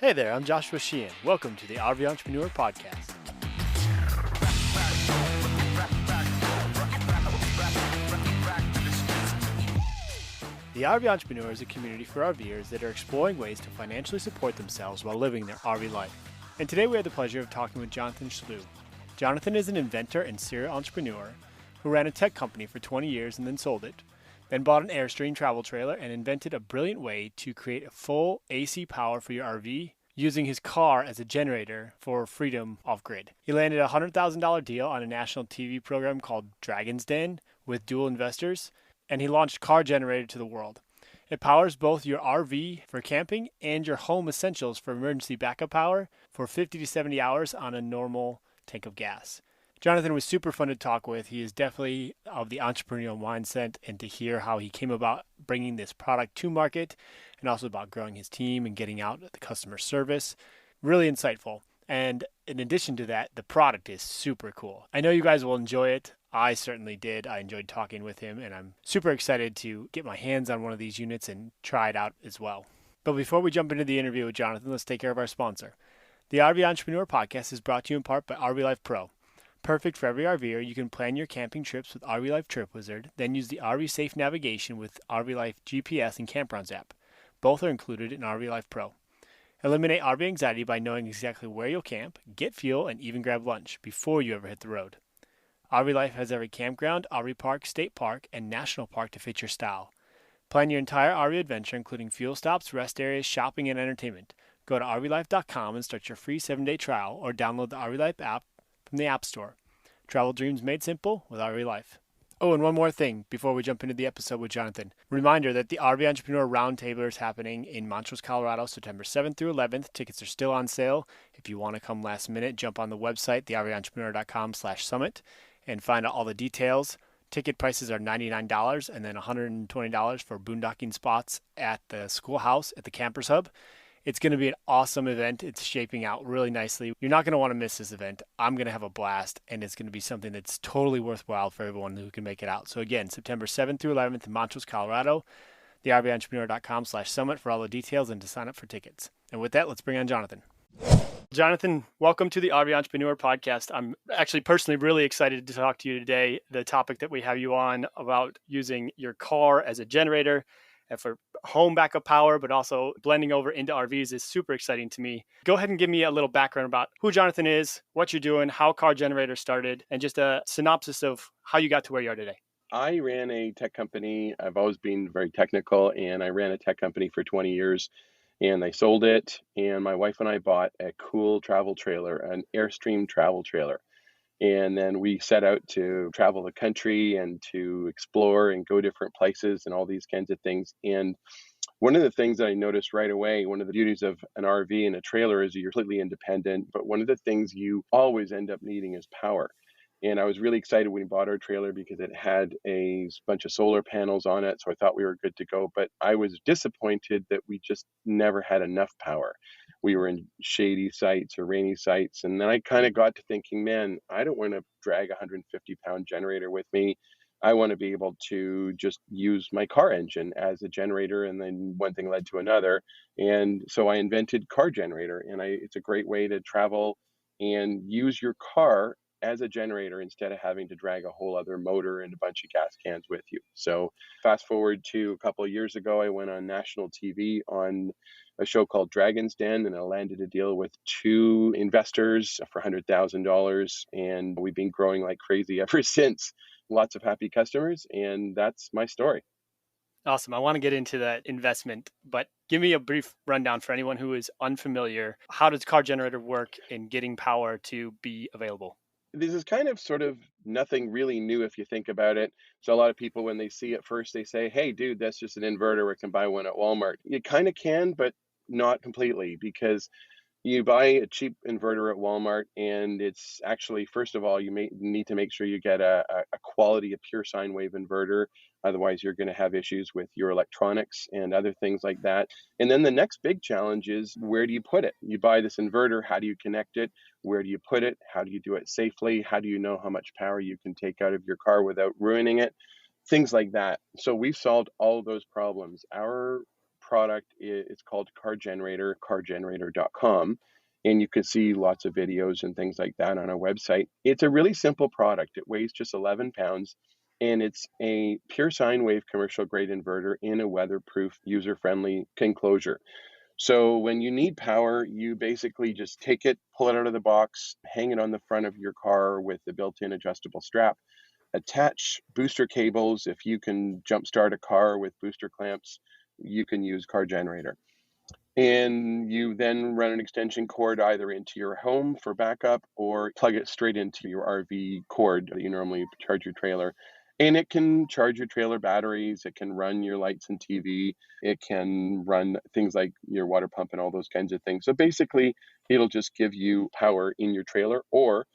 Hey there, I'm Joshua Sheehan. Welcome to the RV Entrepreneur Podcast. The RV Entrepreneur is a community for RVers that are exploring ways to financially support themselves while living their RV life. And today we have the pleasure of talking with Jonathan Schloo. Jonathan is an inventor and serial entrepreneur who ran a tech company for 20 years and then sold it, then bought an Airstream travel trailer and invented a brilliant way to create a full AC power for your RV using his car as a generator for freedom off-grid. He landed a $100,000 deal on a national TV program called Dragon's Den with dual investors, and he launched CarGenerator to the world. It powers both your RV for camping and your home essentials for emergency backup power for 50 to 70 hours on a normal tank of gas. Jonathan was super fun to talk with. He is definitely of the entrepreneurial mindset, and to hear how he came about bringing this product to market and also about growing his team and getting out the customer service. Really insightful. And in addition to that, the product is super cool. I know you guys will enjoy it. I certainly did. I enjoyed talking with him, and I'm super excited to get my hands on one of these units and try it out as well. But before we jump into the interview with Jonathan, let's take care of our sponsor. The RV Entrepreneur Podcast is brought to you in part by RV Life Pro. Perfect for every RVer, you can plan your camping trips with RV Life Trip Wizard, then use the RV Safe navigation with RV Life GPS and Campgrounds app. Both are included in RV Life Pro. Eliminate RV anxiety by knowing exactly where you'll camp, get fuel, and even grab lunch before you ever hit the road. RV Life has every campground, RV park, state park, and national park to fit your style. Plan your entire RV adventure, including fuel stops, rest areas, shopping, and entertainment. Go to RVLife.com and start your free 7-day trial, or download the RV Life app from the App Store. Travel dreams made simple with RV Life. Oh, and one more thing before we jump into the episode with Jonathan. Reminder that the RV Entrepreneur Roundtable is happening in Montrose, Colorado, September 7th through 11th. Tickets are still on sale. If you want to come last minute, jump on the website, therventrepreneur.com/summit, and find out all the details. Ticket prices are $99 and then $120 for boondocking spots at the schoolhouse at the Campers Hub. It's going to be an awesome event. It's shaping out really nicely. You're not going to want to miss this event. I'm going to have a blast, and it's going to be something that's totally worthwhile for everyone who can make it out. So again, September 7th through 11th in Montrose, Colorado, therventrepreneur.com/summit for all the details and to sign up for tickets. And with that, let's bring on Jonathan. Jonathan, welcome to the RV Entrepreneur Podcast. I'm actually personally really excited to talk to you today. The topic that we have you on about using your car as a generator and for home backup power, but also blending over into RVs is super exciting to me. Go ahead and give me a little background about who Jonathan is, what you're doing, how CarGenerator started, and just a synopsis of how you got to where you are today. I ran a tech company. I've always been very technical, and I ran a tech company for 20 years, and I sold it, and my wife and I bought a cool travel trailer, an Airstream travel trailer. And then we set out to travel the country and to explore and go different places and all these kinds of things. And one of the things that I noticed right away, one of the beauties of an RV and a trailer is you're completely independent, but one of the things you always end up needing is power. And I was really excited when we bought our trailer because it had a bunch of solar panels on it. So I thought we were good to go. But I was disappointed that we just never had enough power. We were in shady sites or rainy sites. And then I kind of got to thinking, man, I don't want to drag a 150-pound generator with me. I want to be able to just use my car engine as a generator. And then one thing led to another. And so I invented CarGenerator. And it's a great way to travel and use your car as a generator instead of having to drag a whole other motor and a bunch of gas cans with you. So fast forward to a couple of years ago, I went on national TV on a show called Dragon's Den, and I landed a deal with 2 investors for $100,000. And we've been growing like crazy ever since. Lots of happy customers, and that's my story. Awesome. I want to get into that investment, but give me a brief rundown for anyone who is unfamiliar. How does CarGenerator work in getting power to be available? This is kind of sort of nothing really new if you think about it. So a lot of people, when they see it first, they say, hey, dude, that's just an inverter. We can buy one at Walmart. You kind of can, but not completely, because you buy a cheap inverter at Walmart, and it's actually, first of all, you may need to make sure you get a quality, a pure sine wave inverter. Otherwise, you're going to have issues with your electronics and other things like that. And then the next big challenge is, where do you put it? You buy this inverter, how do you connect it? Where do you put it? How do you do it safely? How do you know how much power you can take out of your car without ruining it? Things like that. So we've solved all of those problems. Our product, it's called CarGenerator, CarGenerator.com. And you can see lots of videos and things like that on our website. It's a really simple product. It weighs just 11 pounds. And it's a pure sine wave commercial grade inverter in a weatherproof, user-friendly enclosure. So when you need power, you basically just take it, pull it out of the box, hang it on the front of your car with the built-in adjustable strap, attach booster cables. If you can jumpstart a car with booster clamps, you can use CarGenerator. And you then run an extension cord either into your home for backup or plug it straight into your RV cord that you normally charge your trailer. And it can charge your trailer batteries, it can run your lights and TV, it can run things like your water pump and all those kinds of things. So basically, it'll just give you power in your trailer, or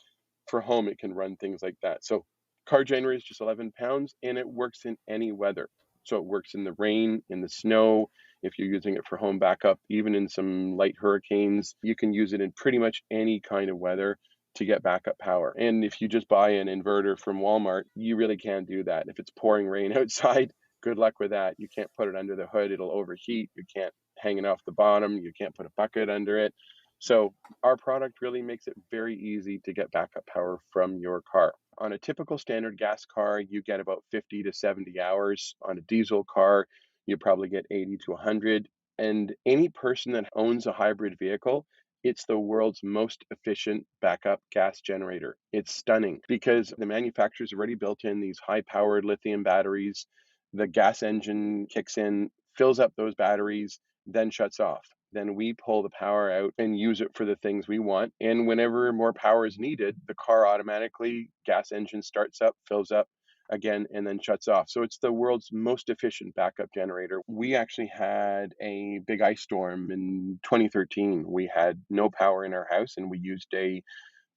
for home, it can run things like that. So CarGenerator is just 11 pounds and it works in any weather. So it works in the rain, in the snow, if you're using it for home backup, even in some light hurricanes. You can use it in pretty much any kind of weather to get backup power. And if you just buy an inverter from Walmart, you really can't do that. If it's pouring rain outside, good luck with that. You can't put it under the hood, it'll overheat. You can't hang it off the bottom, you can't put a bucket under it. So our product really makes it very easy to get backup power from your car. On a typical standard gas car, you get about 50 to 70 hours. On a diesel car, you probably get 80 to 100. And any person that owns a hybrid vehicle, it's the world's most efficient backup gas generator. It's stunning because the manufacturer's already built in these high-powered lithium batteries. The gas engine kicks in, fills up those batteries, then shuts off. Then we pull the power out and use it for the things we want. And whenever more power is needed, the car automatically, gas engine starts up, fills up again, and then shuts off. So it's the world's most efficient backup generator. We actually had a big ice storm in 2013. We had no power in our house and we used a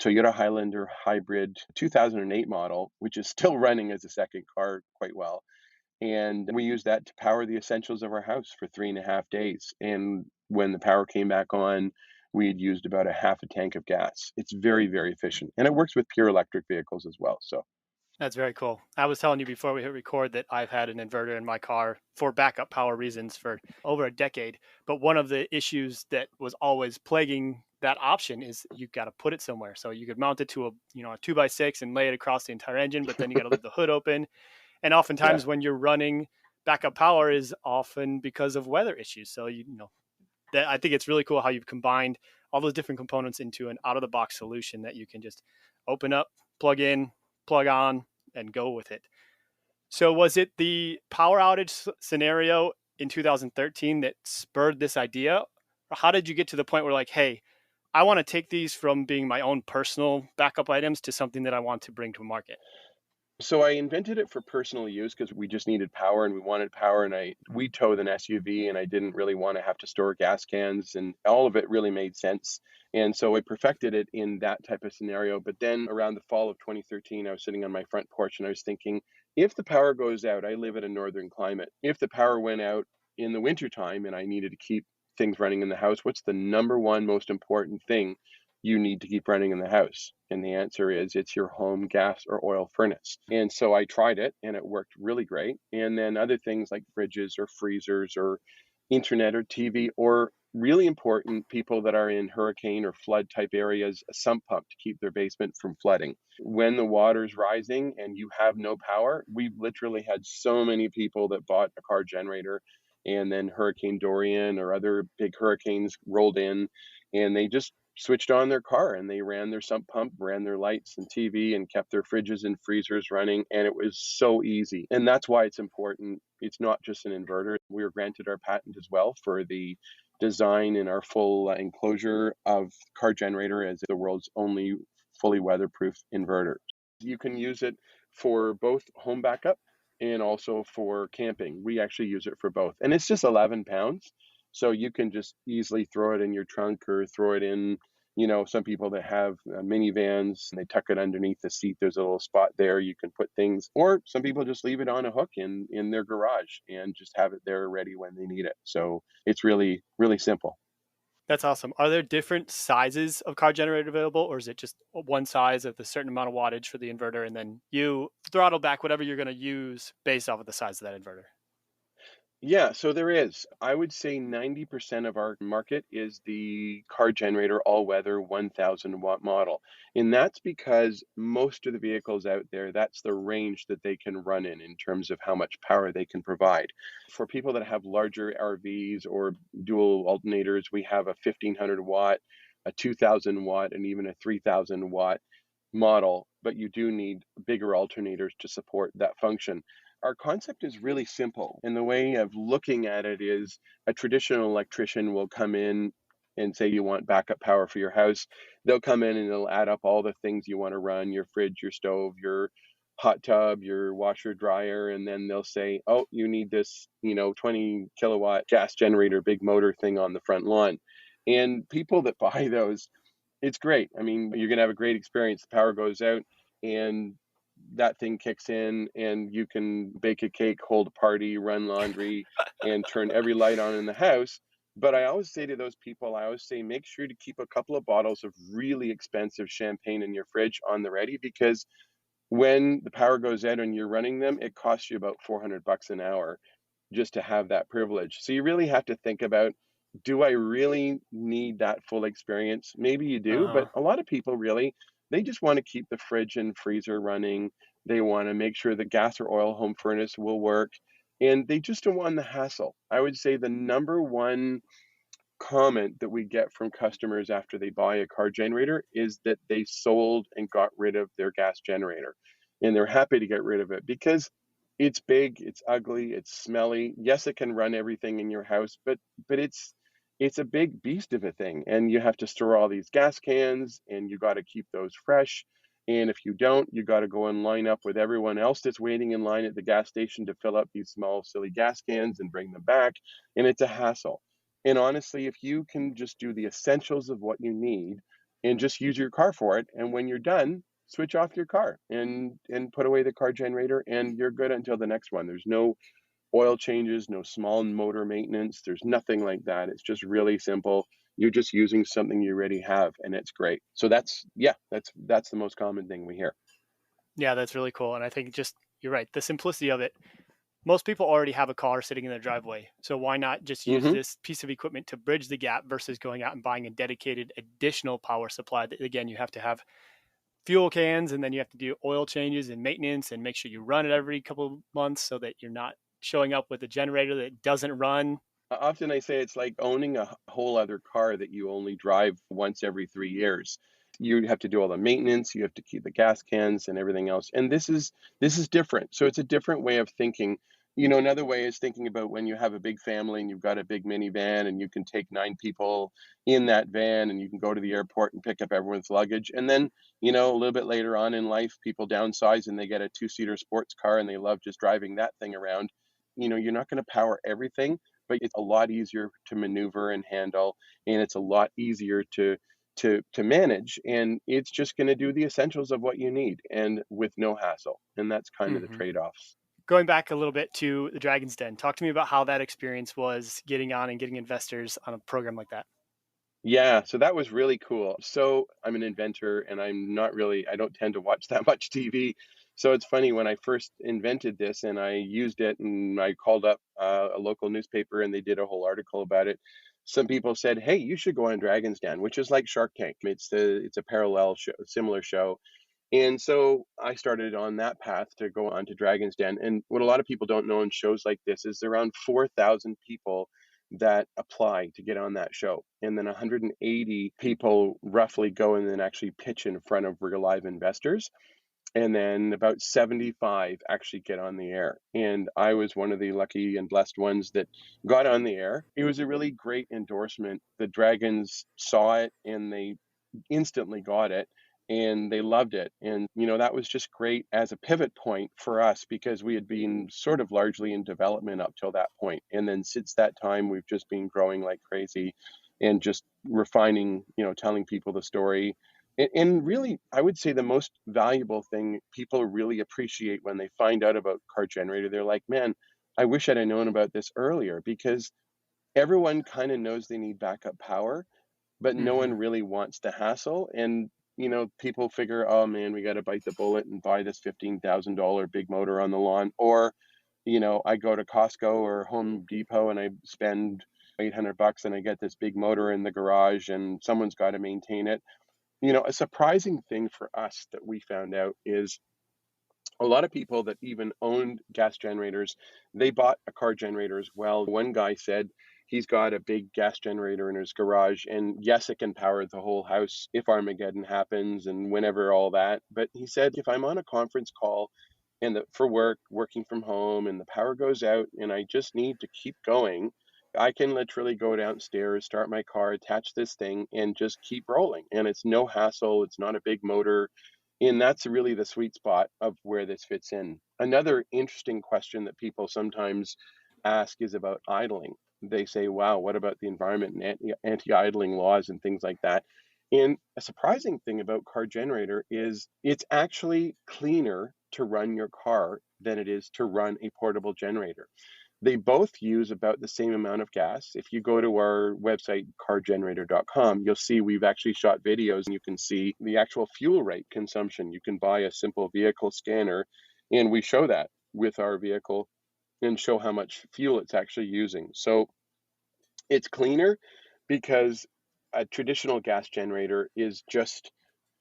Toyota Highlander hybrid 2008 model, which is still running as a second car quite well. And we used that to power the essentials of our house for 3.5 days. And when the power came back on, we had used about a half a tank of gas. It's very, very efficient. And it works with pure electric vehicles as well. So That's very cool. I was telling you before we hit record that I've had an inverter in my car for backup power reasons for over a decade. But one of the issues that was always plaguing that option is you got to put it somewhere. So you could mount it to a 2x6 and lay it across the entire engine, but then you got to leave the hood open. And yeah. oftentimes when you're running backup power is often because of weather issues. So that I think it's really cool how you've combined all those different components into an out of the box solution that you can just open up, plug in, plug on, and go with it. So was it the power outage scenario in 2013 that spurred this idea? Or how did you get to the point where like, hey, I want to take these from being my own personal backup items to something that I want to bring to market? So I invented it for personal use because we just needed power and we wanted power, and we towed an SUV and I didn't really want to have to store gas cans, and all of it really made sense. And so I perfected it in that type of scenario. But then around the fall of 2013, I was sitting on my front porch and I was thinking, if the power goes out, I live in a northern climate. If the power went out in the wintertime and I needed to keep things running in the house, what's the number one most important thing you need to keep running in the house? And the answer is it's your home gas or oil furnace. And so I tried it and it worked really great. And then other things like fridges or freezers or internet or TV, or really important people that are in hurricane or flood type areas, a sump pump to keep their basement from flooding. When the water's rising and you have no power, we've literally had so many people that bought a car generator, and then Hurricane Dorian or other big hurricanes rolled in and they just switched on their car and they ran their sump pump, ran their lights and TV, and kept their fridges and freezers running. And it was so easy. And that's why it's important. It's not just an inverter. We were granted our patent as well for the design in our full enclosure of CarGenerator as the world's only fully weatherproof inverter. You can use it for both home backup and also for camping. We actually use it for both. And it's just 11 pounds. So you can just easily throw it in your trunk or throw it in, some people that have minivans and they tuck it underneath the seat. There's a little spot there you can put things, or some people just leave it on a hook in their garage and just have it there ready when they need it. So it's really, really simple. That's awesome. Are there different sizes of car generator available, or is it just one size of the certain amount of wattage for the inverter, and then you throttle back whatever you're going to use based off of the size of that inverter? Yeah, so there is. I would say 90% of our market is the CarGenerator all-weather 1,000-watt model. And that's because most of the vehicles out there, that's the range that they can run in terms of how much power they can provide. For people that have larger RVs or dual alternators, we have a 1,500 watt, a 2,000 watt, and even a 3,000 watt model, but you do need bigger alternators to support that function. Our concept is really simple, and the way of looking at it is a traditional electrician will come in and say you want backup power for your house. They'll come in and they'll add up all the things you want to run, your fridge, your stove, your hot tub, your washer dryer, and then they'll say, "Oh, you need this, 20 kilowatt gas generator big motor thing on the front lawn." And people that buy those, it's great. I mean, you're gonna have a great experience. The power goes out and that thing kicks in and you can bake a cake, hold a party, run laundry, and turn every light on in the house. But I always say to those people, I always say, make sure to keep a couple of bottles of really expensive champagne in your fridge on the ready because when the power goes out and you're running them, it costs you about 400 bucks an hour just to have that privilege. So you really have to think about, do I really need that full experience? Maybe you do, but Uh-huh. a lot of people really, they just want to keep the fridge and freezer running. They want to make sure the gas or oil home furnace will work, and they just don't want the hassle. I would say the number one comment that we get from customers after they buy a car generator is that they sold and got rid of their gas generator. And they're happy to get rid of it because it's big, it's ugly, it's smelly. Yes, it can run everything in your house, but it's a big beast of a thing. And you have to store all these gas cans and you got to keep those fresh. And if you don't, you got to go and line up with everyone else that's waiting in line at the gas station to fill up these small, silly gas cans and bring them back. And it's a hassle. And honestly, if you can just do the essentials of what you need and just use your car for it, and when you're done, switch off your car and put away the car generator and you're good until the next one. There's no oil changes, no small motor maintenance, there's nothing like that. It's just really simple. You're just using something you already have and it's great. So that's yeah, that's the most common thing we hear. Yeah, that's really cool. And I think just you're right. The simplicity of it. Most people already have a car sitting in their driveway. So why not just use Mhm. this piece of equipment to bridge the gap versus going out and buying a dedicated additional power supply that again you have to have fuel cans and then you have to do oil changes and maintenance and make sure you run it every couple of months so that you're not showing up with a generator that doesn't run. Often I say it's like owning a whole other car that you only drive once every 3 years. You have to do all the maintenance, you have to keep the gas cans and everything else, and this is different. So it's a different way of thinking. Another way is thinking about when you have a big family and you've got a big minivan and you can take 9 people in that van and you can go to the airport and pick up everyone's luggage. And then, a little bit later on in life, people downsize and they get a two-seater sports car and they love just driving that thing around. You're not gonna power everything, but it's a lot easier to maneuver and handle, and it's a lot easier to manage, and it's just going to do the essentials of what you need and with no hassle, and that's kind of the Mm-hmm. trade-offs. Going back a little bit to the Dragon's Den, talk to me about how that experience was getting on and getting investors on a program like that. Yeah, so that was really cool. So I'm an inventor and I don't tend to watch that much TV. So it's funny when I first invented this and I used it and I called up a local newspaper and they did a whole article about it. Some people said, "Hey, you should go on Dragon's Den," which is like Shark Tank. It's a parallel show, similar show. And so I started on that path to go on to Dragon's Den. And what a lot of people don't know in shows like this is around 4,000 people that apply to get on that show. And then 180 people roughly go and then actually pitch in front of real live investors. And then about 75 actually get on the air. And I was one of the lucky and blessed ones that got on the air. It was a really great endorsement. The Dragons saw it and they instantly got it and they loved it. And, that was just great as a pivot point for us because we had been sort of largely in development up till that point. And then since that time, we've just been growing like crazy and just refining, telling people the story. And really, I would say the most valuable thing people really appreciate when they find out about Car Generator, they're like, man, I wish I'd have known about this earlier because everyone kind of knows they need backup power but no one Mm-hmm. really wants the hassle. And, people figure, oh man, we got to bite the bullet and buy this $15,000 big motor on the lawn. Or I go to Costco or Home Depot and I spend $800 and I get this big motor in the garage and someone's got to maintain it. A surprising thing for us that we found out is a lot of people that even owned gas generators, they bought a car generator as well. One guy said he's got a big gas generator in his garage, and yes, it can power the whole house if Armageddon happens and whenever all that. But he said, if I'm on a conference call and for work, working from home, and the power goes out and I just need to keep going, I can literally go downstairs, start my car, attach this thing, and just keep rolling. And it's no hassle. It's not a big motor. And that's really the sweet spot of where this fits in. Another interesting question that people sometimes ask is about idling. They say, wow, what about the environment and anti-idling laws and things like that? And a surprising thing about CarGenerator is it's actually cleaner to run your car than it is to run a portable generator. They both use about the same amount of gas. If you go to our website, CarGenerator.com, you'll see we've actually shot videos and you can see the actual fuel rate consumption. You can buy a simple vehicle scanner and we show that with our vehicle and show how much fuel it's actually using. So it's cleaner because a traditional gas generator is just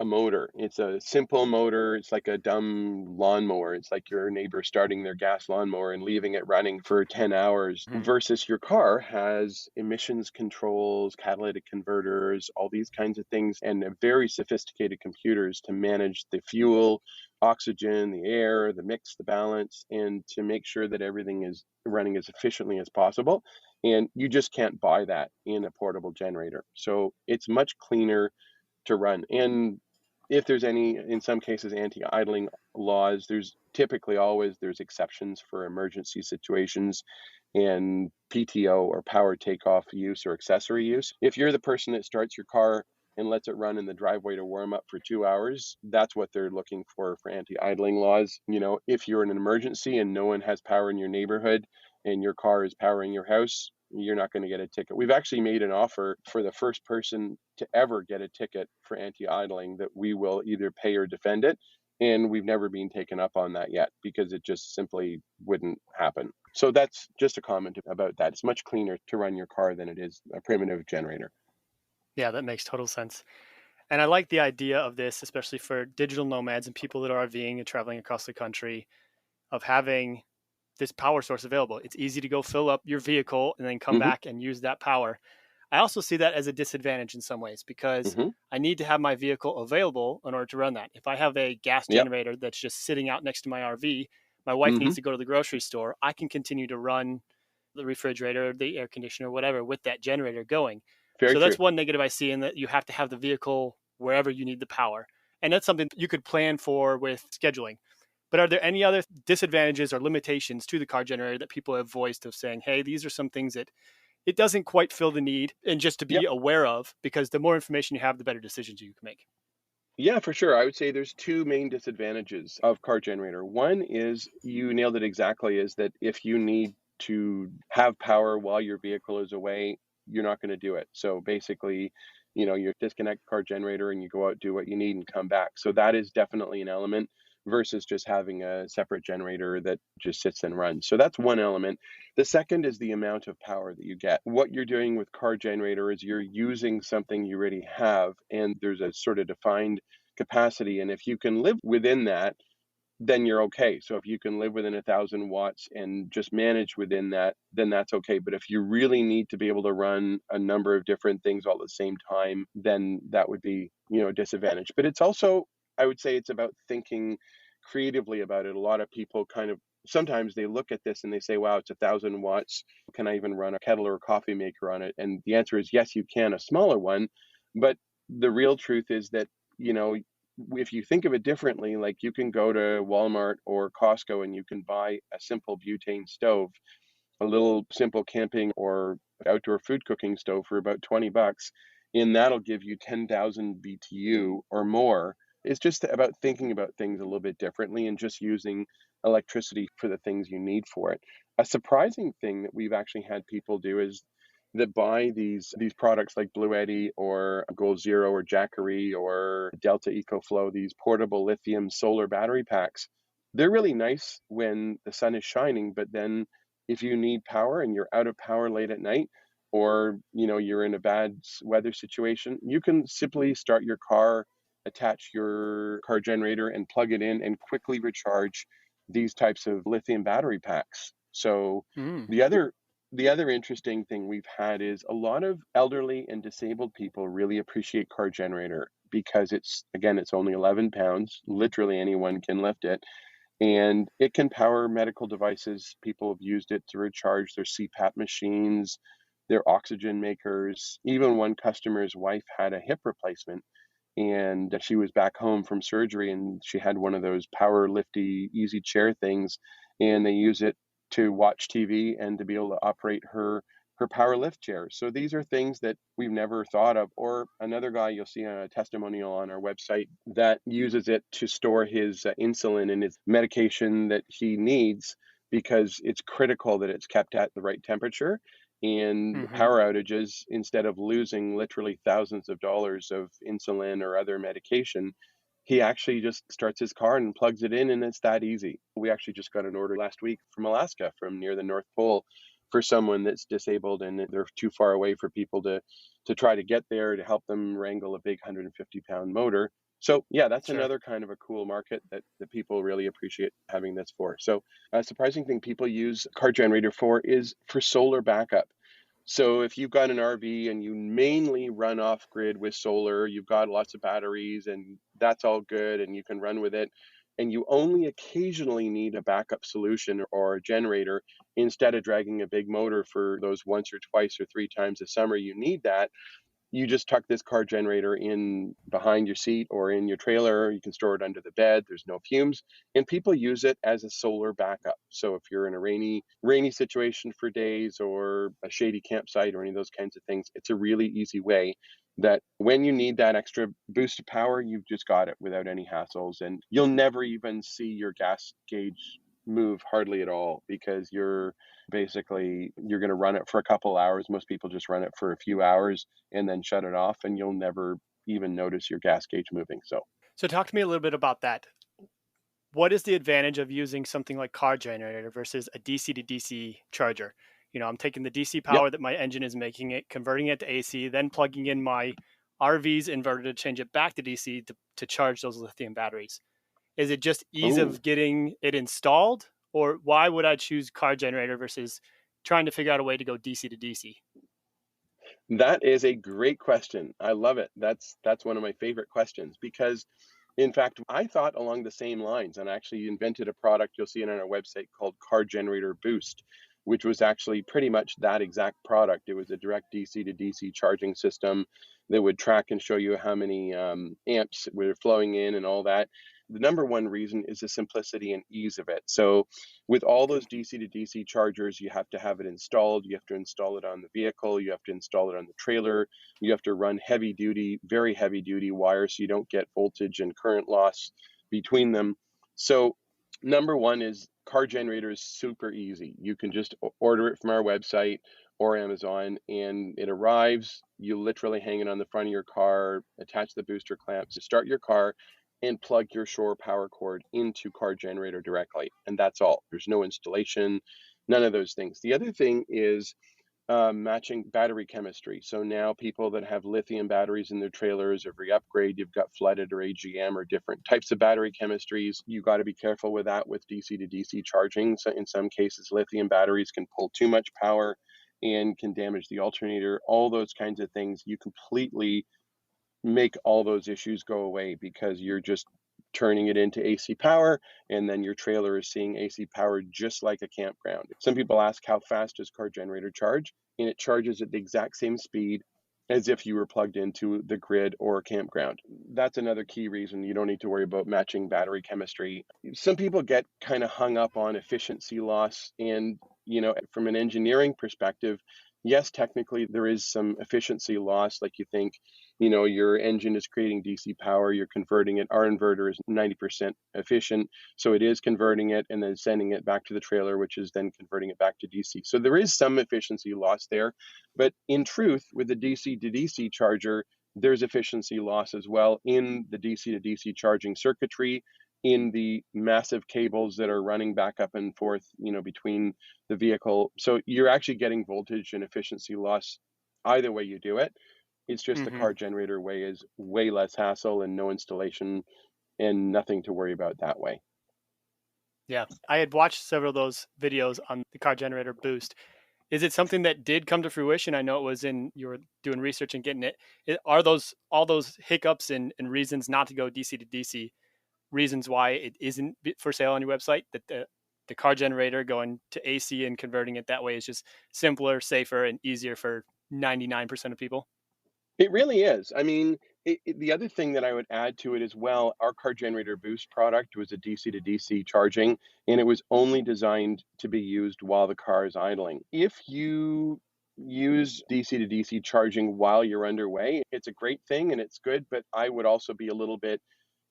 a motor. It's a simple motor. It's like a dumb lawnmower. It's like your neighbor starting their gas lawnmower and leaving it running for 10 hours Mhm. versus your car has emissions controls, catalytic converters, all these kinds of things, and very sophisticated computers to manage the fuel, oxygen, the air, the mix, the balance, and to make sure that everything is running as efficiently as possible. And you just can't buy that in a portable generator. So it's much cleaner to run. And if there's any, in some cases, anti-idling laws, there's typically always there's exceptions for emergency situations and PTO or power takeoff use or accessory use. If you're the person that starts your car and lets it run in the driveway to warm up for 2 hours, that's what they're looking for anti-idling laws. If you're in an emergency and no one has power in your neighborhood and your car is powering your house, you're not going to get a ticket. We've actually made an offer for the first person to ever get a ticket for anti-idling that we will either pay or defend it. And we've never been taken up on that yet because it just simply wouldn't happen. So that's just a comment about that. It's much cleaner to run your car than it is a primitive generator. Yeah, that makes total sense. And I like the idea of this, especially for digital nomads and people that are RVing and traveling across the country, of having this power source available. It's easy to go fill up your vehicle and then come Hmm. back and use that power. I also see that as a disadvantage in some ways because Hmm. I need to have my vehicle available in order to run that. If I have a gas Yep. generator that's just sitting out next to my RV, my wife Hmm. needs to go to the grocery store, I can continue to run the refrigerator, the air conditioner, whatever, with that generator going. Very So true. that's one negative I see in that you have to have the vehicle wherever you need the power. And that's something you could plan for with scheduling. But are there any other disadvantages or limitations to the car generator that people have voiced of saying, hey, these are some things that it doesn't quite fill the need and just to be Yep. aware of because the more information you have, the better decisions you can make? Yeah, for sure. I would say there's two main disadvantages of CarGenerator. One is you nailed it exactly, is that if you need to have power while your vehicle is away, you're not going to do it. So basically, you disconnect CarGenerator and you go out, do what you need, and come back. So that is definitely an element versus just having a separate generator that just sits and runs. So that's one element. The second is the amount of power that you get. What you're doing with CarGenerator is you're using something you already have, and there's a sort of defined capacity. And if you can live within that, then you're okay. So if you can live within 1,000 watts and just manage within that, then that's okay. But if you really need to be able to run a number of different things all at the same time, then that would be, a disadvantage. But it's also, I would say, it's about thinking creatively about it. A lot of people kind of sometimes they look at this and they say, wow, it's 1,000 watts. Can I even run a kettle or a coffee maker on it? And the answer is yes, you can, a smaller one. But the real truth is that, you know, if you think of it differently, like you can go to Walmart or Costco and you can buy a simple butane stove, a little simple camping or outdoor food cooking stove for about $20, and that'll give you 10,000 BTU or more. It's just about thinking about things a little bit differently and just using electricity for the things you need for it. A surprising thing that we've actually had people do is that buy these products like Blue Eddy or Gold Zero or Jackery or Delta EcoFlow, these portable lithium solar battery packs. They're really nice when the sun is shining, but then if you need power and you're out of power late at night, or you're in a bad weather situation, you can simply start your car, attach your car generator and plug it in and quickly recharge these types of lithium battery packs. So Mm. the other the other interesting thing we've had is a lot of elderly and disabled people really appreciate car generator because it's only 11 pounds. Literally anyone can lift it, and it can power medical devices. People have used it to recharge their CPAP machines, their oxygen makers. Even one customer's wife had a hip replacement, and she was back home from surgery, and she had one of those power lifty easy chair things, and they use it to watch TV and to be able to operate her power lift chair. So these are things that we've never thought of. Or another guy, you'll see a testimonial on our website, that uses it to store his insulin and his medication that he needs, because it's critical that it's kept at the right temperature. And Hmm. power outages, instead of losing literally thousands of dollars of insulin or other medication, he actually just starts his car and plugs it in, and it's that easy. We actually just got an order last week from Alaska, from near the North Pole, for someone that's disabled and they're too far away for people to try to get there, to help them wrangle a big 150-pound motor. So yeah, that's Sure. another kind of a cool market that people really appreciate having this for. So a surprising thing people use car generator for is for solar backup. So if you've got an RV and you mainly run off grid with solar, you've got lots of batteries and that's all good and you can run with it, and you only occasionally need a backup solution or a generator, instead of dragging a big motor for those once or twice or three times a summer you need that, you just tuck this car generator in behind your seat or in your trailer. You can store it under the bed. There's no fumes, and people use it as a solar backup. So if you're in a rainy situation for days, or a shady campsite, or any of those kinds of things, it's a really easy way that when you need that extra boost of power, you've just got it without any hassles, and you'll never even see your gas gauge move hardly at all, because you're going to run it for a couple hours. Most people just run it for a few hours and then shut it off, and you'll never even notice your gas gauge moving. So So talk to me a little bit about that. What is the advantage of using something like car generator versus a DC to DC charger? I'm taking the DC yep. power that my engine is making it, converting it to AC, then plugging in my RV's inverter to change it back to DC to charge those lithium batteries. Is it just ease Oh, of getting it installed, or why would I choose car generator versus trying to figure out a way to go DC to DC? that is a great question. I love it. That's one of my favorite questions, because in fact, I thought along the same lines, and actually invented a product. You'll see it on our website, called CarGenerator Boost, which was actually pretty much that exact product. It was a direct DC to DC charging system that would track and show you how many amps were flowing in and all that. The number one reason is the simplicity and ease of it. So, with all Okay. those DC to DC chargers, you have to have it installed. You have to install it on the vehicle. You have to install it on the trailer. You have to run heavy duty, very heavy duty wires, so you don't get voltage and current loss between them. So number one is, car generator is super easy. You can just order it from our website or Amazon, and it arrives. You literally hang it on the front of your car, attach the booster clamps to start your car, and plug your shore power cord into car generator directly. And that's all. There's no installation, none of those things. The other thing is matching battery chemistry. So now people that have lithium batteries in their trailers, every upgrade, you've got flooded or AGM or different types of battery chemistries. You got to be careful with that with DC to DC charging. So in some cases, lithium batteries can pull too much power and can damage the alternator. All those kinds of things, you completely make all those issues go away, because you're just turning it into AC power, and then your trailer is seeing AC power just like a campground. Some people ask, how fast does car generator charge? And it charges at the exact same speed as if you were plugged into the grid or a campground. That's another key reason you don't need to worry about matching battery chemistry. Some people get kind of hung up on efficiency loss, and from an engineering perspective, yes, technically there is some efficiency loss. Like, you think, your engine is creating DC power, you're converting it. Our inverter is 90% efficient, so it is converting it and then sending it back to the trailer, which is then converting it back to DC. So there is some efficiency loss there, but in truth, with the DC to DC charger, there's efficiency loss as well in the DC to DC charging circuitry. in the massive cables that are running back up and forth, between the vehicle. So you're actually getting voltage and efficiency loss either way you do it. It's just the Hmm. car generator way is way less hassle and no installation and nothing to worry about that way. Yeah, I had watched several of those videos on the car generator boost. Is it something that did come to fruition? I know it was in you were doing research and getting it. Are those all those hiccups and reasons not to go DC to DC reasons why it isn't for sale on your website? That the car generator going to AC and converting it that way is just simpler, safer, and easier for 99% of people. It really is. I mean, the other thing that I would add to it as well, our car generator boost product was a DC to DC charging, and it was only designed to be used while the car is idling. If you use DC to DC charging while you're underway, it's a great thing and it's good, but I would also be a little bit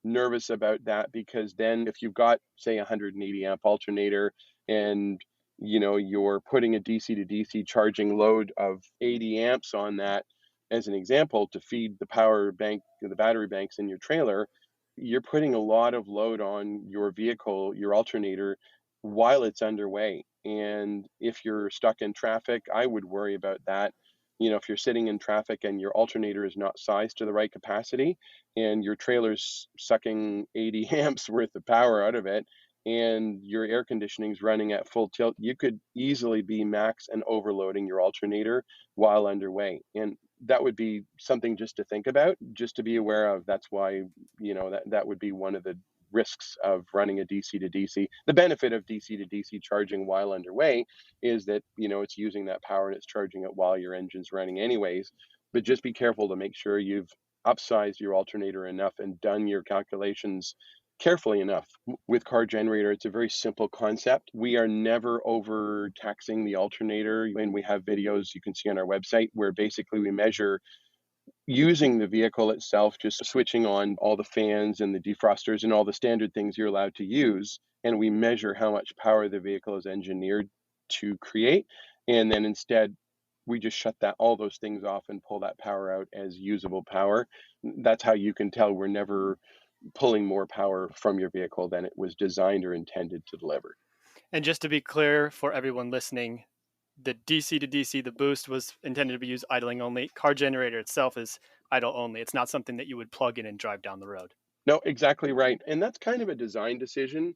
nervous about that because then if you've got say 180 amp alternator and you're putting a DC to DC charging load of 80 amps on that as an example to feed the power bank, the battery banks in your trailer, you're putting a lot of load on your vehicle, your alternator, while it's underway. And if you're stuck in traffic, I would worry about that. If you're sitting in traffic and your alternator is not sized to the right capacity and your trailer's sucking 80 amps worth of power out of it and your air conditioning is running at full tilt, you could easily be max and overloading your alternator while underway. And that would be something just to think about, just to be aware of. That's why, that would be one of the risks of running a DC to DC. The benefit of DC to DC charging while underway is that, it's using that power and it's charging it while your engine's running anyways. But just be careful to make sure you've upsized your alternator enough and done your calculations carefully enough. With car generator, it's a very simple concept. We are never overtaxing the alternator, and we have videos you can see on our website where basically we measure using the vehicle itself, just switching on all the fans and the defrosters and all the standard things you're allowed to use, and we measure how much power the vehicle is engineered to create, and then instead we just shut that all those things off and pull that power out as usable power. That's how you can tell we're never pulling more power from your vehicle than it was designed or intended to deliver. And just to be clear for everyone listening, the DC to DC, the boost was intended to be used idling only. Car generator itself is idle only. It's not something that you would plug in and drive down the road. No, exactly right. And that's kind of a design decision.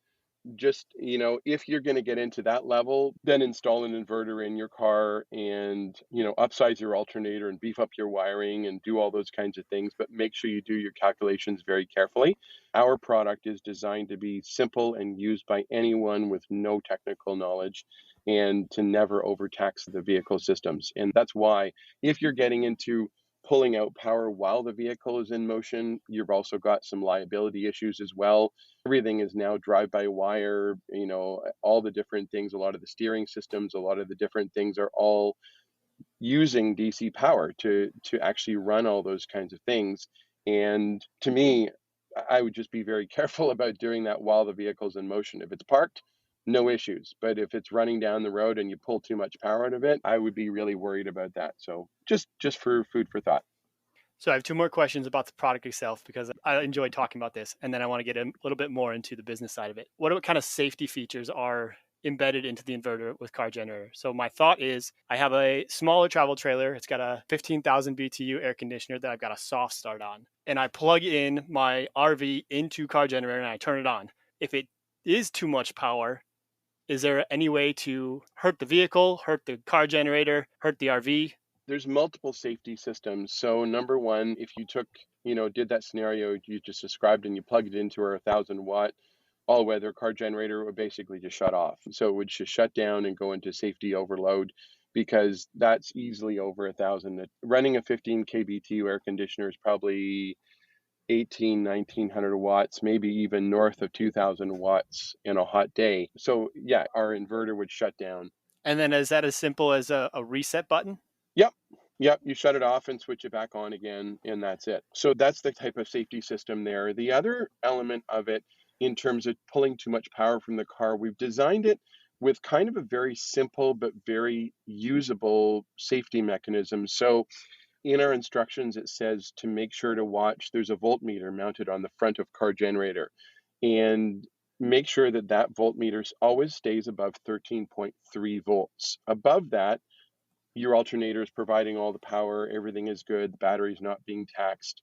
Just, if you're going to get into that level, then install an inverter in your car and, upsize your alternator and beef up your wiring and do all those kinds of things. But make sure you do your calculations very carefully. Our product is designed to be simple and used by anyone with no technical knowledge and to never overtax the vehicle systems. And that's why if you're getting into pulling out power while the vehicle is in motion, you've also got some liability issues as well. Everything is now drive-by-wire, all the different things, a lot of the steering systems, a lot of the different things are all using DC power to actually run all those kinds of things. And to me, I would just be very careful about doing that while the vehicle's in motion. If it's parked, no issues. But if it's running down the road and you pull too much power out of it, I would be really worried about that. So just for food for thought. So I have two more questions about the product itself because I enjoyed talking about this, and then I want to get a little bit more into the business side of it. What kind of safety features are embedded into the inverter with car generator? So my thought is I have a smaller travel trailer. It's got a 15,000 BTU air conditioner that I've got a soft start on, and I plug in my RV into car generator and I turn it on. If it is too much power, is there any way to hurt the vehicle, hurt the car generator, hurt the RV? There's multiple safety systems. So number one, if you took, did that scenario you just described and you plugged it into our 1,000-watt all-weather car generator, it would basically just shut off. So it would just shut down and go into safety overload because that's easily over 1,000. Running a 15 kBTU air conditioner is probably 1,900 watts, maybe even north of 2,000 watts in a hot day. So yeah, our inverter would shut down. And then is that as simple as a reset button? Yep. Yep. You shut it off and switch it back on again, and that's it. So that's the type of safety system there. The other element of it, in terms of pulling too much power from the car, we've designed it with kind of a very simple but very usable safety mechanism. So in our instructions, it says to make sure to watch, there's a voltmeter mounted on the front of car generator. and make sure that that voltmeter always stays above 13.3 volts. Above that, your alternator is providing all the power, everything is good, the battery's not being taxed.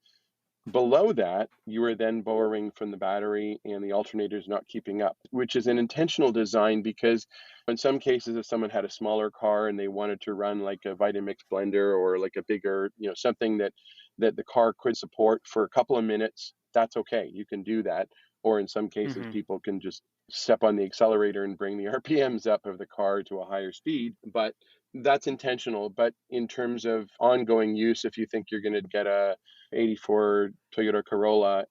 Below that, you are then borrowing from the battery and the alternator is not keeping up, which is an intentional design because in some cases, if someone had a smaller car and they wanted to run like a Vitamix blender or like a bigger, something that the car could support for a couple of minutes, that's okay. You can do that. Or in some cases, Hmm. people can just step on the accelerator and bring the RPMs up of the car to a higher speed. But that's intentional. But in terms of ongoing use, if you think you're going to get a 84 Toyota Corolla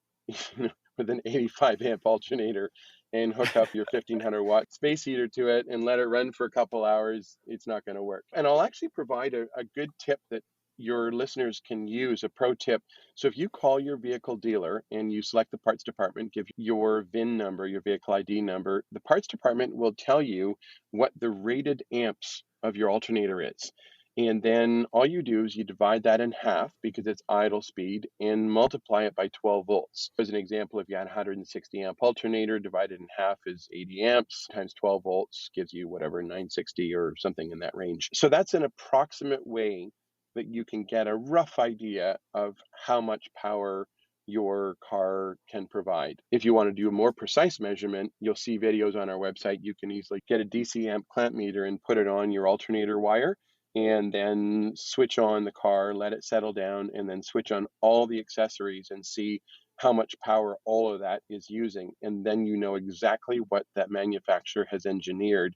with an 85 amp alternator and hook up your 1500-watt space heater to it and let it run for a couple hours, it's not going to work. And I'll actually provide a good tip that your listeners can use, a pro tip. So if you call your vehicle dealer and you select the parts department, give your VIN number, your vehicle ID number, the parts department will tell you what the rated amps of your alternator is. And then all you do is you divide that in half because it's idle speed and multiply it by 12 volts. As an example, if you had a 160 amp alternator, divided in half is 80 amps times 12 volts gives you whatever, 960 or something in that range. So that's an approximate way that you can get a rough idea of how much power your car can provide. If you want to do a more precise measurement, you'll see videos on our website. You can easily get a DC amp clamp meter and put it on your alternator wire and then switch on the car, let it settle down, and then switch on all the accessories and see how much power all of that is using. And then you know exactly what that manufacturer has engineered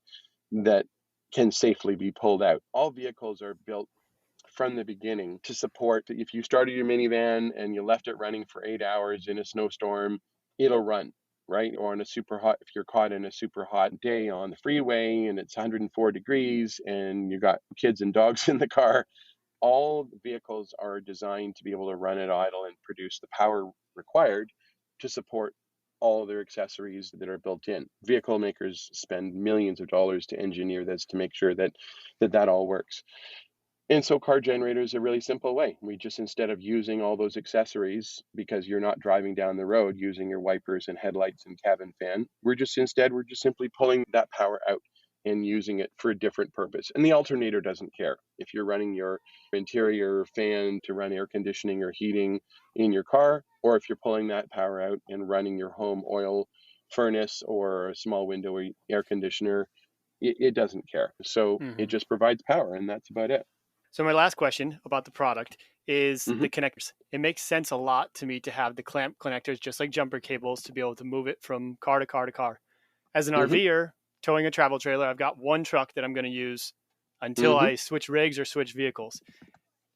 that can safely be pulled out. All vehicles are built from the beginning to support if you started your minivan and you left it running for 8 hours in a snowstorm, it'll run, right? Or on a super hot, if you're caught in a super hot day on the freeway and it's 104 degrees and you got kids and dogs in the car, all vehicles are designed to be able to run at idle and produce the power required to support all their accessories that are built in. Vehicle makers spend millions of dollars to engineer this to make sure that all works. And so CarGenerator is a really simple way. We just, instead of using all those accessories because you're not driving down the road using your wipers and headlights and cabin fan, we're just simply pulling that power out and using it for a different purpose. And the alternator doesn't care. If you're running your interior fan to run air conditioning or heating in your car, or if you're pulling that power out and running your home oil furnace or a small window air conditioner, it doesn't care. So it Hmm. just provides power, and that's about it. So my last question about the product is Hmm. the connectors. It makes sense a lot to me to have the clamp connectors, just like jumper cables, to be able to move it from car to car to car. As an Hmm. RVer towing a travel trailer, I've got one truck that I'm going to use until Hmm. I switch rigs or switch vehicles.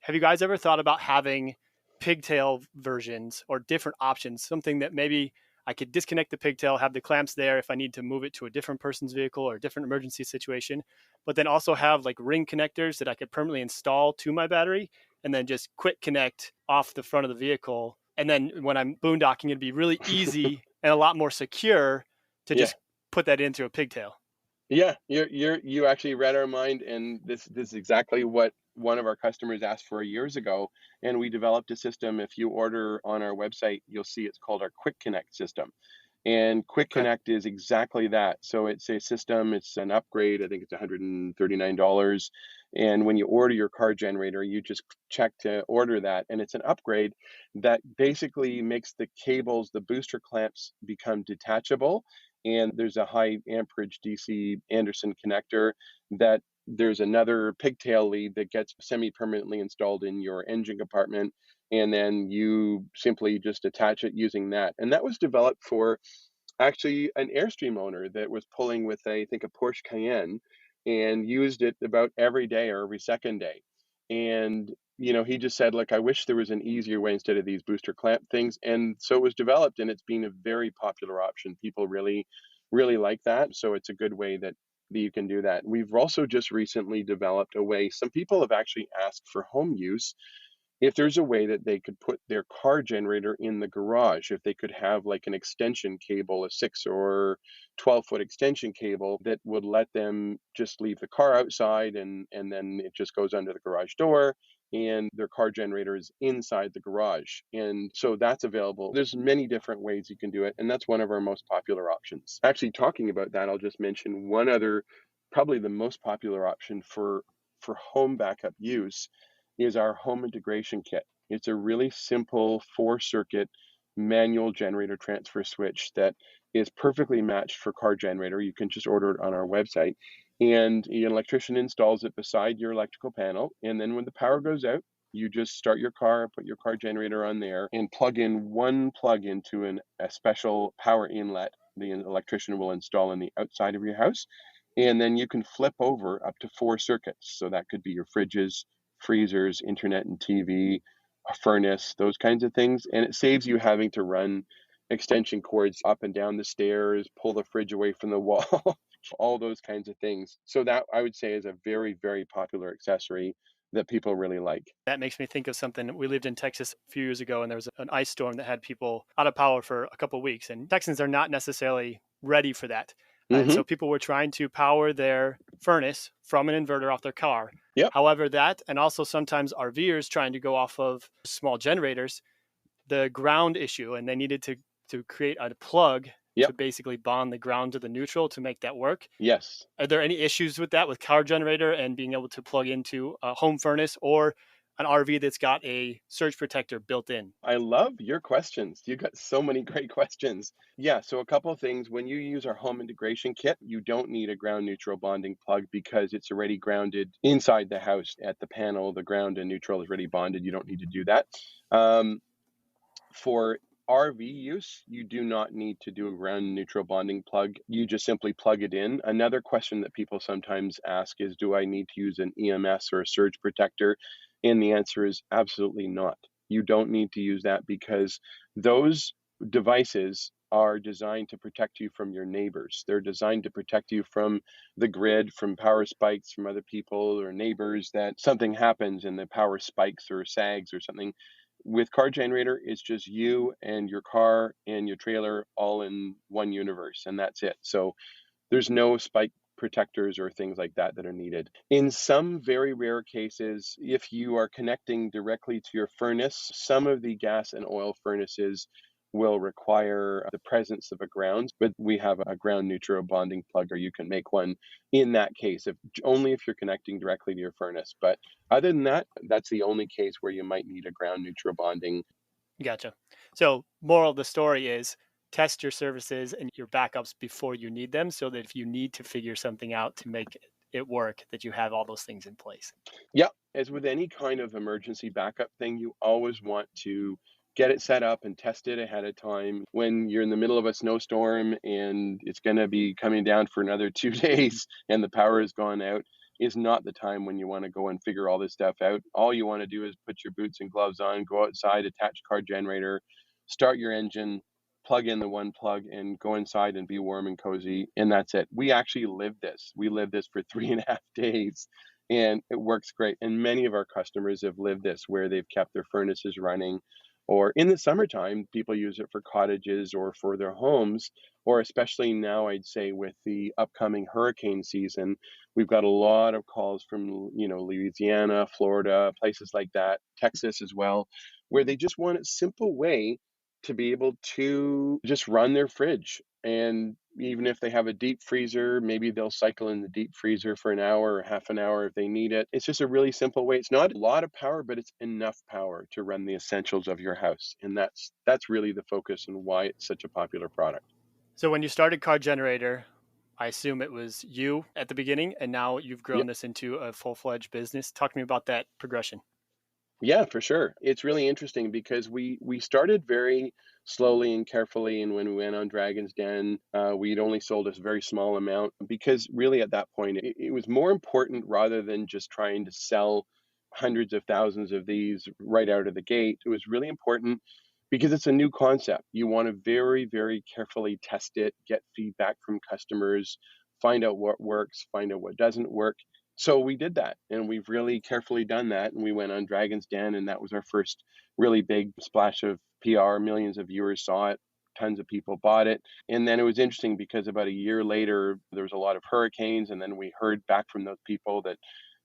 Have you guys ever thought about having pigtail versions or different options? Something that maybe I could disconnect the pigtail, have the clamps there if I need to move it to a different person's vehicle or a different emergency situation, but then also have like ring connectors that I could permanently install to my battery and then just quick connect off the front of the vehicle. And then when I'm boondocking, it'd be really easy and a lot more secure to Yeah. just put that in through a pigtail. Yeah, you actually read our mind, and this is exactly what one of our customers asked for years ago, and we developed a system. If you order on our website, you'll see it's called our Quick Connect system. And Quick Okay. Connect is exactly that. So it's a system, it's an upgrade. I think it's $139. And when you order your CarGenerator, you just check to order that. And it's an upgrade that basically makes the cables, the booster clamps, become detachable. And there's a high amperage DC Anderson connector that there's another pigtail lead that gets semi-permanently installed in your engine compartment, and then you simply just attach it using that. And that was developed for actually an Airstream owner that was pulling with I think a Porsche Cayenne and used it about every day or every second day. And he just said, "Look, I wish there was an easier way instead of these booster clamp things." And so it was developed, and it's been a very popular option. People really, really like that. So it's a good way that you can do that. We've also just recently developed a way. Some people have actually asked for home use if there's a way that they could put their car generator in the garage, if they could have like an extension cable, a 6 or 12 foot extension cable that would let them just leave the car outside and then it just goes under the garage door. and their car generator is inside the garage. And so that's available. There's many different ways you can do it, and that's one of our most popular options. Actually, talking about that, I'll just mention one other, probably the most popular option for home backup use is our home integration kit. It's a really simple 4-circuit manual generator transfer switch that is perfectly matched for CarGenerator. You can just order it on our website, and an electrician installs it beside your electrical panel. And then when the power goes out, you just start your car, put your car generator on there, and plug in one plug into a special power inlet the electrician will install on the outside of your house. And then you can flip over up to 4 circuits. So that could be your fridges, freezers, internet and TV, a furnace, those kinds of things. And it saves you having to run extension cords up and down the stairs, pull the fridge away from the wall, all those kinds of things. So that I would say is a very, very popular accessory that people really like. That makes me think of something. We lived in Texas a few years ago, and there was an ice storm that had people out of power for a couple of weeks. And Texans are not necessarily ready for that. And Mm-hmm. so people were trying to power their furnace from an inverter off their car. Yep. However, that, and also sometimes RVers trying to go off of small generators, the ground issue, and they needed to create a plug Yep. to basically bond the ground to the neutral to make that work. Yes. Are there any issues with that, with CarGenerator and being able to plug into a home furnace or an RV that's got a surge protector built in? I love your questions. You got so many great questions. Yeah, so a couple of things. When you use our home integration kit, you don't need a ground neutral bonding plug because it's already grounded inside the house at the panel. The ground and neutral is already bonded. You don't need to do that. For RV use, you do not need to do a ground neutral bonding plug. You just simply plug it in. Another question that people sometimes ask is, do I need to use an EMS or a surge protector? And the answer is absolutely not. You don't need to use that because those devices are designed to protect you from your neighbors. They're designed to protect you from the grid, from power spikes from other people or neighbors, that something happens and the power spikes or sags or something. With CarGenerator, it's just you and your car and your trailer all in one universe, and that's it. So there's no spike protectors or things like that that are needed. In some very rare cases, if you are connecting directly to your furnace, some of the gas and oil furnaces will require the presence of a ground, but we have a ground neutral bonding plug, or you can make one in that case, if only if you're connecting directly to your furnace. But other than that, that's the only case where you might need a ground neutral bonding. Gotcha. So, moral of the story is test your services and your backups before you need them so that if you need to figure something out to make it work, that you have all those things in place. Yeah, as with any kind of emergency backup thing, you always want to get it set up and test it ahead of time. When you're in the middle of a snowstorm and it's going to be coming down for another 2 days and the power has gone out, is not the time when you want to go and figure all this stuff out. All you want to do is put your boots and gloves on, go outside, attach car generator, start your engine, plug in the one plug, and go inside and be warm and cozy. And that's it. We actually lived this. We lived this for 3.5 days, and it works great. And many of our customers have lived this where they've kept their furnaces running. Or in the summertime, people use it for cottages or for their homes, or especially now, I'd say with the upcoming hurricane season, we've got a lot of calls from, Louisiana, Florida, places like that, Texas as well, where they just want a simple way to be able to just run their fridge. And even if they have a deep freezer, maybe they'll cycle in the deep freezer for an hour or half an hour if they need it. It's just a really simple way. It's not a lot of power, but it's enough power to run the essentials of your house. And that's really the focus and why it's such a popular product. So, when you started CarGenerator, I assume it was you at the beginning, and now you've Yeah, grown this into a full-fledged business. Talk to me about that progression. yeah, for sure. It's really interesting because we started very slowly and carefully, and when we went on Dragon's Den, we'd only sold a very small amount because really at that point it was more important rather than just trying to sell hundreds of thousands of these right out of the gate. It was really important because it's a new concept. You want to very, very carefully test it, get feedback from customers, find out what works, find out what doesn't work. So we did that, and we've really carefully done that. And we went on Dragon's Den, and that was our first really big splash of PR. Millions of viewers saw it, tons of people bought it. And then it was interesting because about a year later, there was a lot of hurricanes, and then we heard back from those people that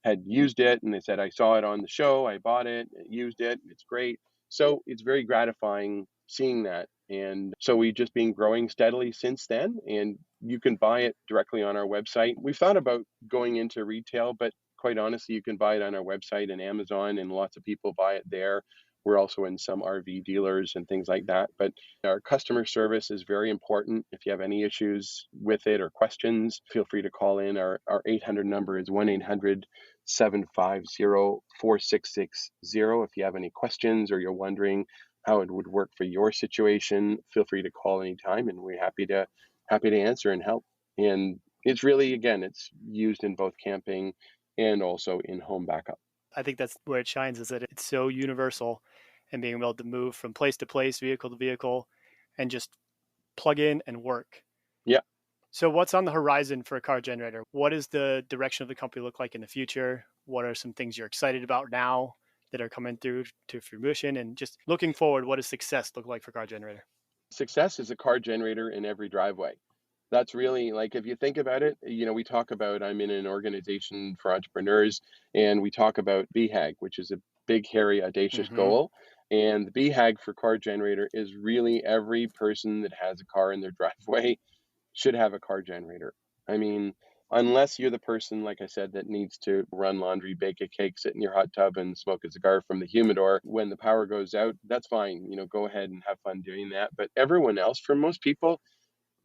had used it and they said, I saw it on the show, I bought it, used it, it's great. So it's very gratifying seeing that. And so we've just been growing steadily since then. And you can buy it directly on our website. We've thought about going into retail, but quite honestly, you can buy it on our website and Amazon, and lots of people buy it there. We're also in some RV dealers and things like that. But our customer service is very important. If you have any issues with it or questions, feel free to call in. Our 800 number is 1-800-750-4660. If you have any questions or you're wondering how it would work for your situation, feel free to call anytime, and we're happy to answer and help. And it's really, again, it's used in both camping and also in home backup. I think that's where it shines, is that it's so universal, and being able to move from place to place, vehicle to vehicle, and just plug in and work. Yeah. So what's on the horizon for a CarGenerator? What does the direction of the company look like in the future? What are some things you're excited about now that are coming through to fruition? And just looking forward, what does success look like for CarGenerator? Success is a CarGenerator in every driveway. That's really, like, if you think about it, we talk about, I'm in an organization for entrepreneurs, and we talk about BHAG, which is a big, hairy, audacious goal. And the BHAG for CarGenerator is really every person that has a car in their driveway should have a CarGenerator. I mean, unless you're the person, like I said, that needs to run laundry, bake a cake, sit in your hot tub and smoke a cigar from the humidor when the power goes out, that's fine. Go ahead and have fun doing that. But everyone else, for most people,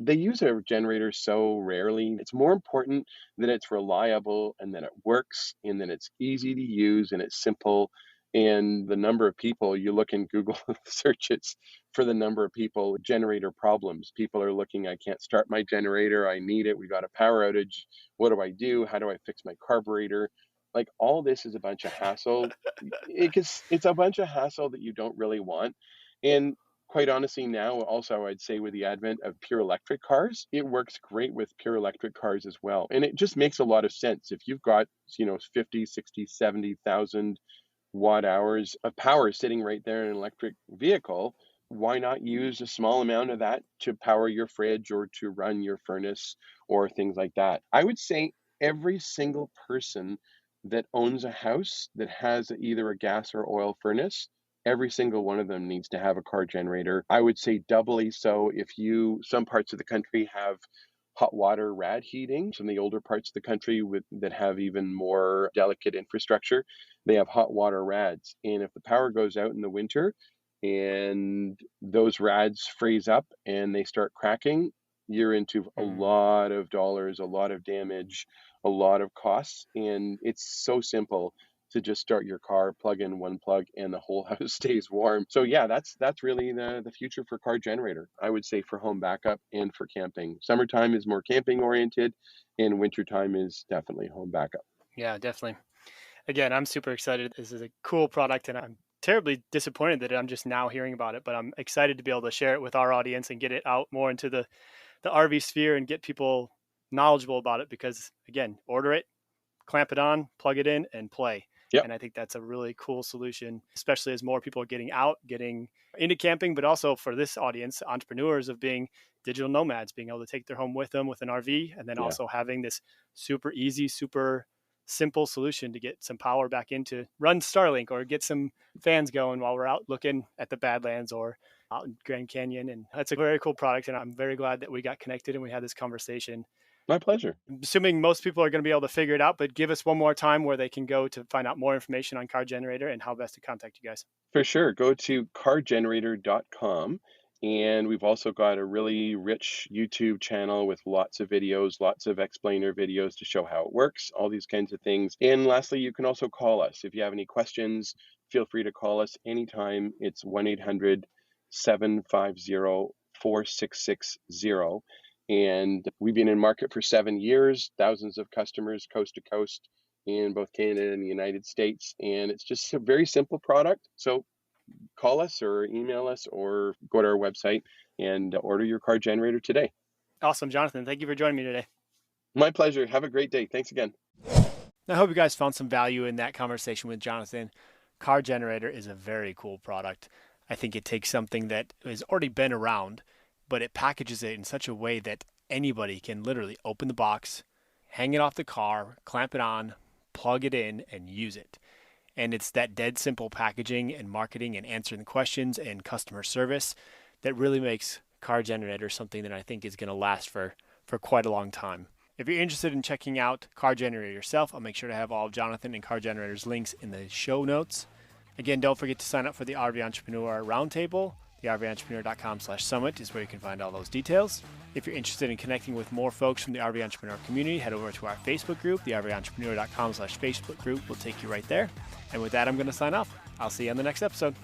they use a generator so rarely. It's more important that it's reliable and that it works and that it's easy to use and it's simple. And the number of people, you look in Google searches for the number of people, generator problems. People are looking, I can't start my generator, I need it, we got a power outage. What do I do? How do I fix my carburetor? Like, all this is a bunch of hassle. It's a bunch of hassle that you don't really want. And quite honestly, now also, I'd say with the advent of pure electric cars, it works great with pure electric cars as well. And it just makes a lot of sense. If you've got, 50, 60, 70,000 watt hours of power sitting right there in an electric vehicle, why not use a small amount of that to power your fridge or to run your furnace or things like that? I would say every single person that owns a house that has either a gas or oil furnace, every single one of them needs to have a CarGenerator. I would say doubly so if some parts of the country have hot water rad heating. Some of the older parts of the country that have even more delicate infrastructure, they have hot water rads. And if the power goes out in the winter and those rads freeze up and they start cracking, you're into a lot of dollars, a lot of damage, a lot of costs. And it's so simple to just start your car, plug in one plug, and the whole house stays warm. So yeah, that's really the future for CarGenerator, I would say, for home backup and for camping. Summertime is more camping oriented, and wintertime is definitely home backup. Yeah, definitely. Again, I'm super excited. This is a cool product, and I'm terribly disappointed that I'm just now hearing about it, but I'm excited to be able to share it with our audience and get it out more into the RV sphere and get people knowledgeable about it, because again, order it, clamp it on, plug it in, and play. Yep. And I think that's a really cool solution, especially as more people are getting out, getting into camping, but also for this audience, entrepreneurs, of being digital nomads, being able to take their home with them with an RV, and then also having this super easy, super simple solution to get some power back into, run Starlink or get some fans going while we're out looking at the Badlands or out in Grand Canyon. And that's a very cool product. And I'm very glad that we got connected and we had this conversation. My pleasure. I'm assuming most people are going to be able to figure it out, but give us one more time where they can go to find out more information on CarGenerator and how best to contact you guys. For sure. Go to CarGenerator.com. And we've also got a really rich YouTube channel with lots of videos, lots of explainer videos to show how it works, all these kinds of things. And lastly, you can also call us. If you have any questions, feel free to call us anytime. It's 1-800-750-4660. And we've been in market for 7 years, thousands of customers coast to coast in both Canada and the United States. And it's just a very simple product. So call us or email us or go to our website and order your CarGenerator today. Awesome, Jonathan. Thank you for joining me today. My pleasure. Have a great day. Thanks again. I hope you guys found some value in that conversation with Jonathan. CarGenerator is a very cool product. I think it takes something that has already been around, but it packages it in such a way that anybody can literally open the box, hang it off the car, clamp it on, plug it in and use it. And it's that dead simple packaging and marketing and answering the questions and customer service that really makes CarGenerator something that I think is going to last for quite a long time. If you're interested in checking out CarGenerator yourself, I'll make sure to have all of Jonathan and CarGenerator's links in the show notes. Again, don't forget to sign up for the RV Entrepreneur Roundtable. The RVEntrepreneur.com/summit is where you can find all those details. If you're interested in connecting with more folks from the RV Entrepreneur community, head over to our Facebook group. The RVEntrepreneur.com/Facebook group will take you right there. And with that, I'm going to sign off. I'll see you on the next episode.